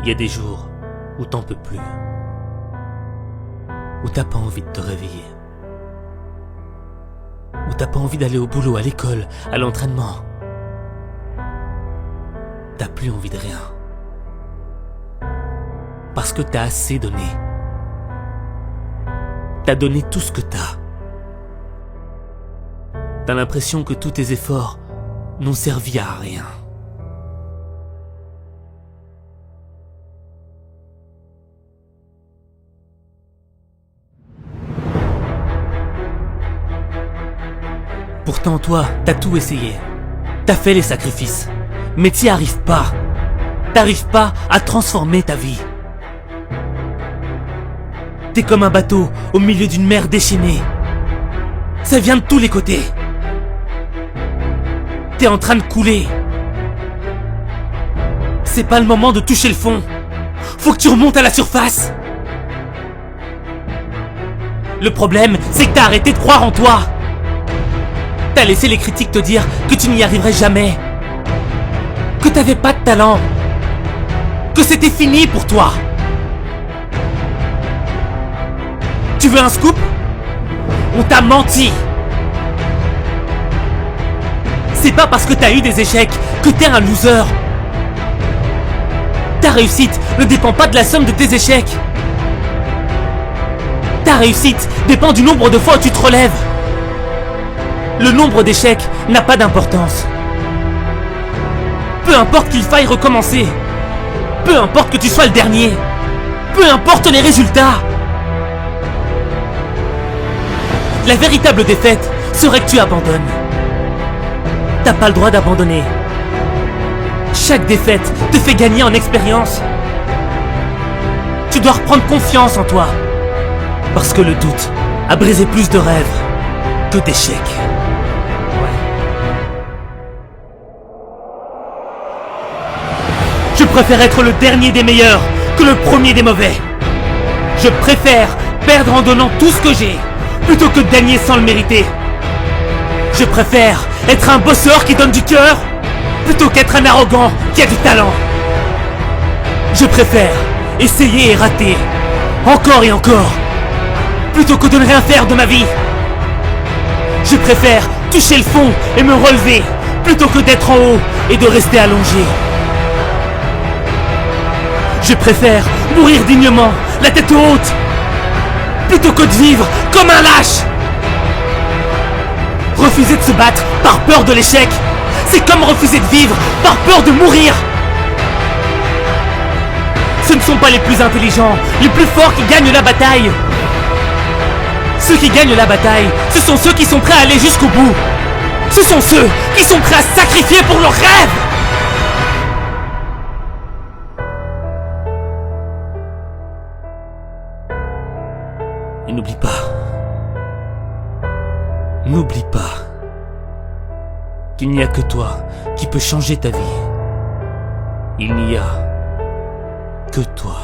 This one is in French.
Il y a des jours où t'en peux plus, où t'as pas envie de te réveiller, où t'as pas envie d'aller au boulot, à l'école, à l'entraînement. T'as plus envie de rien. Parce que t'as assez donné. T'as donné tout ce que t'as. T'as l'impression que tous tes efforts n'ont servi à rien. Pourtant toi, t'as tout essayé. T'as fait les sacrifices. Mais t'y arrives pas. T'arrives pas à transformer ta vie. T'es comme un bateau au milieu d'une mer déchaînée. Ça vient de tous les côtés. T'es en train de couler. C'est pas le moment de toucher le fond. Faut que tu remontes à la surface. Le problème, c'est que t'as arrêté de croire en toi. T'as laissé les critiques te dire que tu n'y arriverais jamais. Que t'avais pas de talent. Que c'était fini pour toi. Tu veux un scoop? On t'a menti. C'est pas parce que t'as eu des échecs que t'es un loser. Ta réussite ne dépend pas de la somme de tes échecs. Ta réussite dépend du nombre de fois où tu te relèves. Le nombre d'échecs n'a pas d'importance. Peu importe qu'il faille recommencer. Peu importe que tu sois le dernier. Peu importe les résultats. La véritable défaite serait que tu abandonnes. T'as pas le droit d'abandonner. Chaque défaite te fait gagner en expérience. Tu dois reprendre confiance en toi. Parce que le doute a brisé plus de rêves que d'échecs. Je préfère être le dernier des meilleurs que le premier des mauvais. Je préfère perdre en donnant tout ce que j'ai plutôt que de gagner sans le mériter. Je préfère être un bosseur qui donne du cœur plutôt qu'être un arrogant qui a du talent. Je préfère essayer et rater encore et encore plutôt que de ne rien faire de ma vie. Je préfère toucher le fond et me relever plutôt que d'être en haut et de rester allongé. Je préfère mourir dignement, la tête haute, plutôt que de vivre comme un lâche. Refuser de se battre par peur de l'échec, c'est comme refuser de vivre par peur de mourir. Ce ne sont pas les plus intelligents, les plus forts qui gagnent la bataille. Ceux qui gagnent la bataille, ce sont ceux qui sont prêts à aller jusqu'au bout. Ce sont ceux qui sont prêts à se sacrifier pour leurs rêves. Et n'oublie pas qu'il n'y a que toi qui peux changer ta vie. Il n'y a que toi.